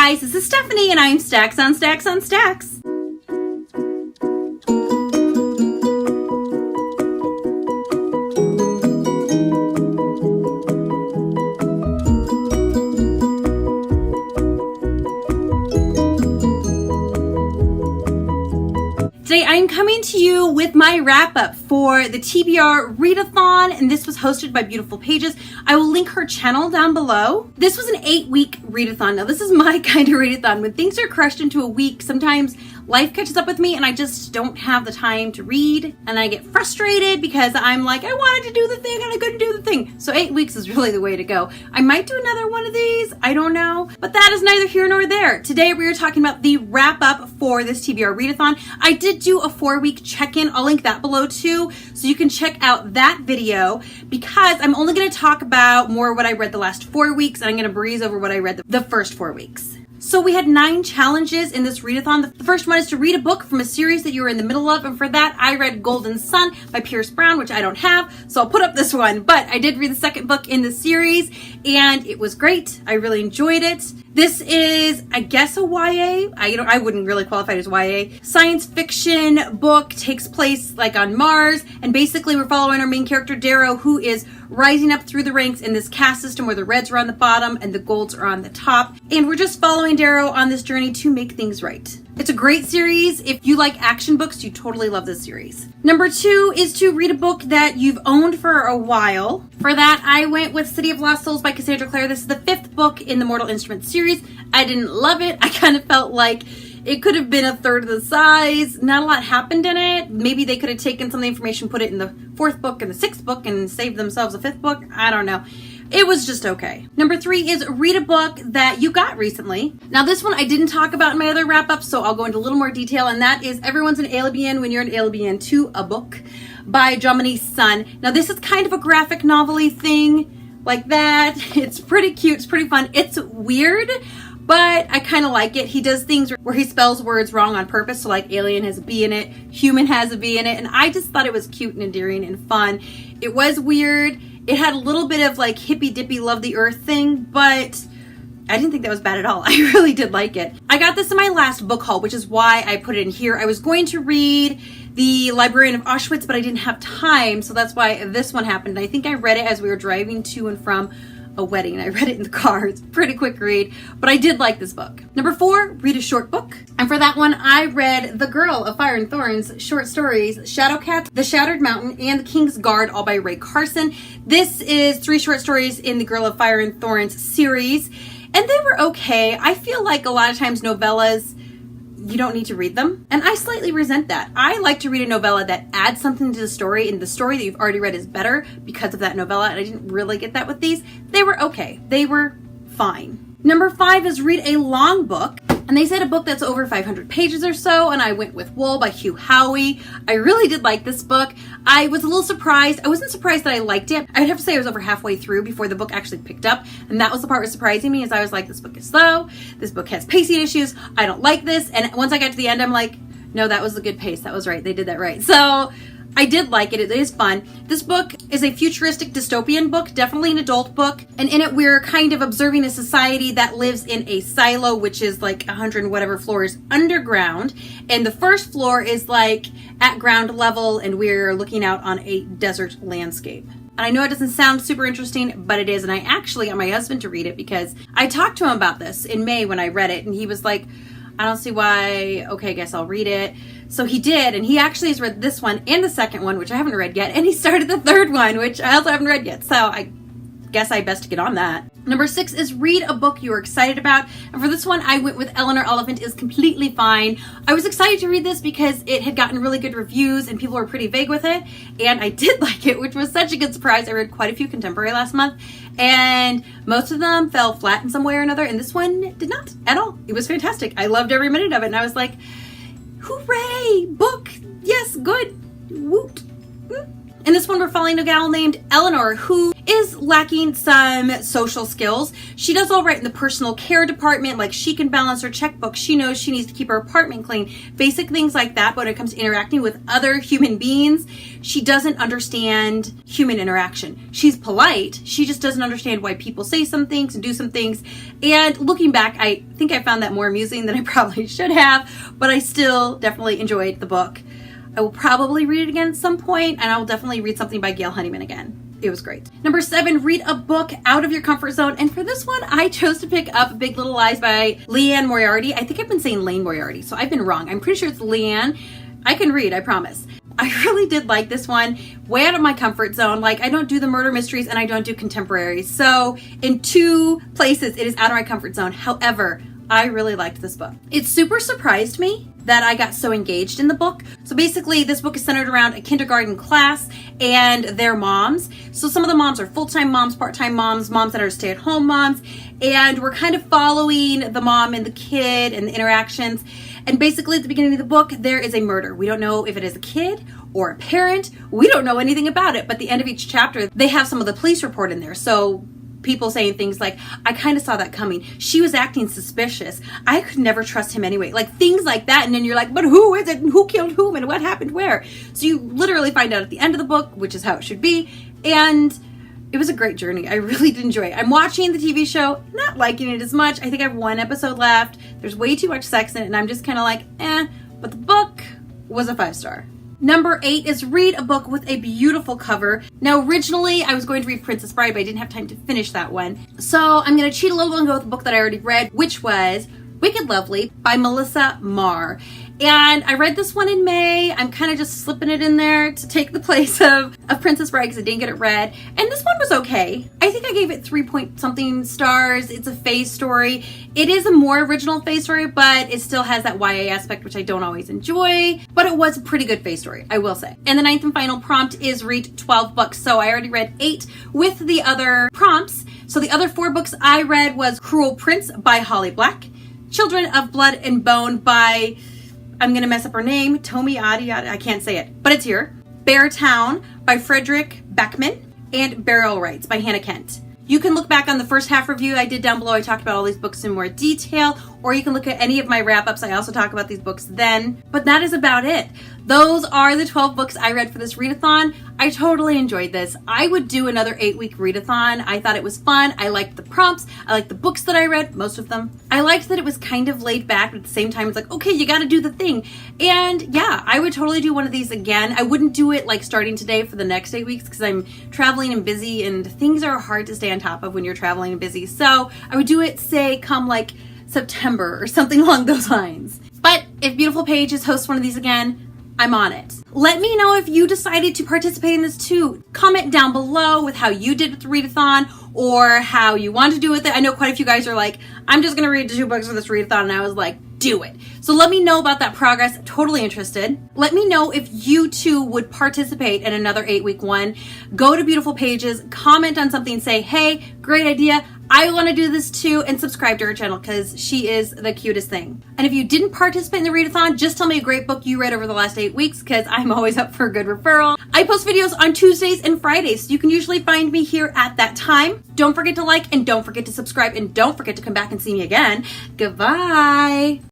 guys, this is Stephanie and I'm Stacks on Stacks on Stacks. Today I'm coming to you with my wrap up for the TBR Readathon, and this was hosted by Beautiful Pages. I will link her channel down below. This was an 8-week readathon. Now this is my kind of readathon. When things are crushed into a week, sometimes life catches up with me and I just don't have the time to read, and I get frustrated because I'm like, I wanted to do the thing and I couldn't do the thing. So 8 weeks is really the way to go. I might do another one of these, I don't know, but that is neither here nor there. Today we are talking about the wrap up for this TBR Readathon. I did do a 4-week check-in. I'll link that below too, so you can check out that video, because I'm only going to talk about more what I read the last 4 weeks, and I'm going to breeze over what I read the first 4 weeks. So we had 9 challenges in this readathon. The first one is to read a book from a series that you were in the middle of, and for that I read Golden Sun by Pierce Brown, which I don't have, so I'll put up this one. But I did read the second book in the series and it was great. I really enjoyed it. This is, I guess, a YA. I wouldn't really qualify it as YA. Science fiction book, takes place like on Mars, and basically we're following our main character Darrow, who is rising up through the ranks in this caste system where the reds are on the bottom and the golds are on the top. And we're just following Darrow on this journey to make things right. It's a great series. If you like action books, you totally love this series. Number 2 is to read a book that you've owned for a while. For that, I went with City of Lost Souls by Cassandra Clare. This is the 5th book in the Mortal Instruments series. I didn't love it. I kind of felt like it could have been a third of the size. Not a lot happened in it. Maybe they could have taken some of the information, put it in the 4th book and the 6th book and saved themselves a 5th book. I don't know. It was just okay. Number 3 is read a book that you got recently. Now this one I didn't talk about in my other wrap up, so I'll go into a little more detail, and that is Everyone's an Alien When You're an Alien 2, a book by Jomini Sun. Now this is kind of a graphic novel-y thing like that. It's pretty cute, it's pretty fun. It's weird, but I kind of like it. He does things where he spells words wrong on purpose. So like alien has a B in it, human has a B in it. And I just thought it was cute and endearing and fun. It was weird. It had a little bit of like hippy dippy love the earth thing, but I didn't think that was bad at all. I really did like it. I got this in my last book haul, which is why I put it in here. I was going to read The Librarian of Auschwitz, but I didn't have time. So that's why this one happened. I think I read it as we were driving to and from a wedding. I read it in the car. It's a pretty quick read, but I did like this book. Number 4, read a short book. And for that one, I read The Girl of Fire and Thorns short stories, Shadowcat, The Shattered Mountain, and The King's Guard, all by Ray Carson. This is 3 short stories in the Girl of Fire and Thorns series, and they were okay. I feel like a lot of times novellas, you don't need to read them. And I slightly resent that. I like to read a novella that adds something to the story, and the story that you've already read is better because of that novella, and I didn't really get that with these. They were okay. They were fine. Number 5 is read a long book. And they said a book that's over 500 pages or so, and I went with Wool by Hugh Howey. I really did like this book. I was a little surprised. I wasn't surprised that I liked it. I would have to say I was over halfway through before the book actually picked up, and that was the part that was surprising me, is I was like, this book is slow, this book has pacing issues, I don't like this. And once I got to the end, I'm like, no, that was a good pace. That was right. They did that right. So I did like it. It is fun. This book is a futuristic dystopian book, definitely an adult book. And in it, we're kind of observing a society that lives in a silo, which is like 100 and whatever floors underground. And the first floor is like at ground level, and we're looking out on a desert landscape. And I know it doesn't sound super interesting, but it is. And I actually got my husband to read it because I talked to him about this in May when I read it, and he was like, I don't see why. Okay, I guess I'll read it. So he did, and he actually has read this one and the second one, which I haven't read yet, and he started the third one, which I also haven't read yet. So I guess I best get on that. Number 6 is read a book you're excited about. And for this one, I went with Eleanor Oliphant is Completely Fine. I was excited to read this because it had gotten really good reviews and people were pretty vague with it. And I did like it, which was such a good surprise. I read quite a few contemporary last month, and most of them fell flat in some way or another. And this one did not at all. It was fantastic. I loved every minute of it. And I was like, hooray, book. Yes, good. Woot. In this one, we're following a gal named Eleanor who is lacking some social skills. She does all right in the personal care department, like she can balance her checkbook. She knows she needs to keep her apartment clean, basic things like that. But when it comes to interacting with other human beings, she doesn't understand human interaction. She's polite. She just doesn't understand why people say some things and do some things. And looking back, I think I found that more amusing than I probably should have, but I still definitely enjoyed the book. I will probably read it again at some point, and I will definitely read something by Gail Honeyman again. It was great. Number 7, read a book out of your comfort zone. And for this one, I chose to pick up Big Little Lies by Leanne Moriarty. I think I've been saying Lane Moriarty, so I've been wrong. I'm pretty sure it's Leanne. I can read, I promise. I really did like this one. Way out of my comfort zone. Like, I don't do the murder mysteries and I don't do contemporaries. So in 2 places, it is out of my comfort zone. However, I really liked this book. It super surprised me that I got so engaged in the book. So basically, this book is centered around a kindergarten class and their moms. So some of the moms are full-time moms, part-time moms, moms that are stay-at-home moms. And we're kind of following the mom and the kid and the interactions. And basically, at the beginning of the book, there is a murder. We don't know if it is a kid or a parent. We don't know anything about it. But at the end of each chapter, they have some of the police report in there. So people saying things like, I kind of saw that coming. She was acting suspicious. I could never trust him anyway. Like things like that. And then you're like, but who is it? And who killed whom? And what happened where? So you literally find out at the end of the book, which is how it should be. And it was a great journey. I really did enjoy it. I'm watching the TV show, not liking it as much. I think I have 1 episode left. There's way too much sex in it. And I'm just kind of like, but the book was a 5-star. Number 8 is read a book with a beautiful cover. Now, originally, I was going to read Princess Bride, but I didn't have time to finish that one. So I'm going to cheat a little and go with a book that I already read, which was Wicked Lovely by Melissa Marr. And I read this one in May. I'm kind of just slipping it in there to take the place of Princess Bride because I didn't get it read. And this one was okay. I think I gave it 3-point-something stars. It's a Faye story. It is a more original Faye story, but it still has that YA aspect, which I don't always enjoy. But it was a pretty good Faye story, I will say. And the 9th and final prompt is read 12 books. So I already read 8 with the other prompts. So the other 4 books I read was Cruel Prince by Holly Black, Children of Blood and Bone by, I'm going to mess up her name, Tomi Adi, I can't say it, but it's here. Bear Town by Frederick Beckman, and Burial Rites by Hannah Kent. You can look back on the first half review I did down below. I talked about all these books in more detail, or you can look at any of my wrap-ups. I also talk about these books then, but that is about it. Those are the 12 books I read for this readathon. I totally enjoyed this. I would do another 8-week readathon. I thought it was fun. I liked the prompts. I liked the books that I read, most of them. I liked that it was kind of laid back, but at the same time, it's like, okay, you got to do the thing. And yeah, I would totally do one of these again. I wouldn't do it like starting today for the next 8 weeks because I'm traveling and busy and things are hard to stay on top of when you're traveling and busy. So I would do it, say, come like September or something along those lines. But if Beautiful Pages hosts one of these again, I'm on it. Let me know if you decided to participate in this too. Comment down below with how you did with the readathon or how you want to do with it. I know quite a few guys are like, I'm just gonna read 2 books for this readathon, and I was like, do it. So let me know about that progress. I'm totally interested. Let me know if you too would participate in another 8-week one. Go to Beautiful Pages, comment on something, say, hey, great idea. I want to do this too, and subscribe to her channel because she is the cutest thing. And if you didn't participate in the readathon, just tell me a great book you read over the last 8 weeks because I'm always up for a good referral. I post videos on Tuesdays and Fridays, so you can usually find me here at that time. Don't forget to like and don't forget to subscribe and don't forget to come back and see me again. Goodbye.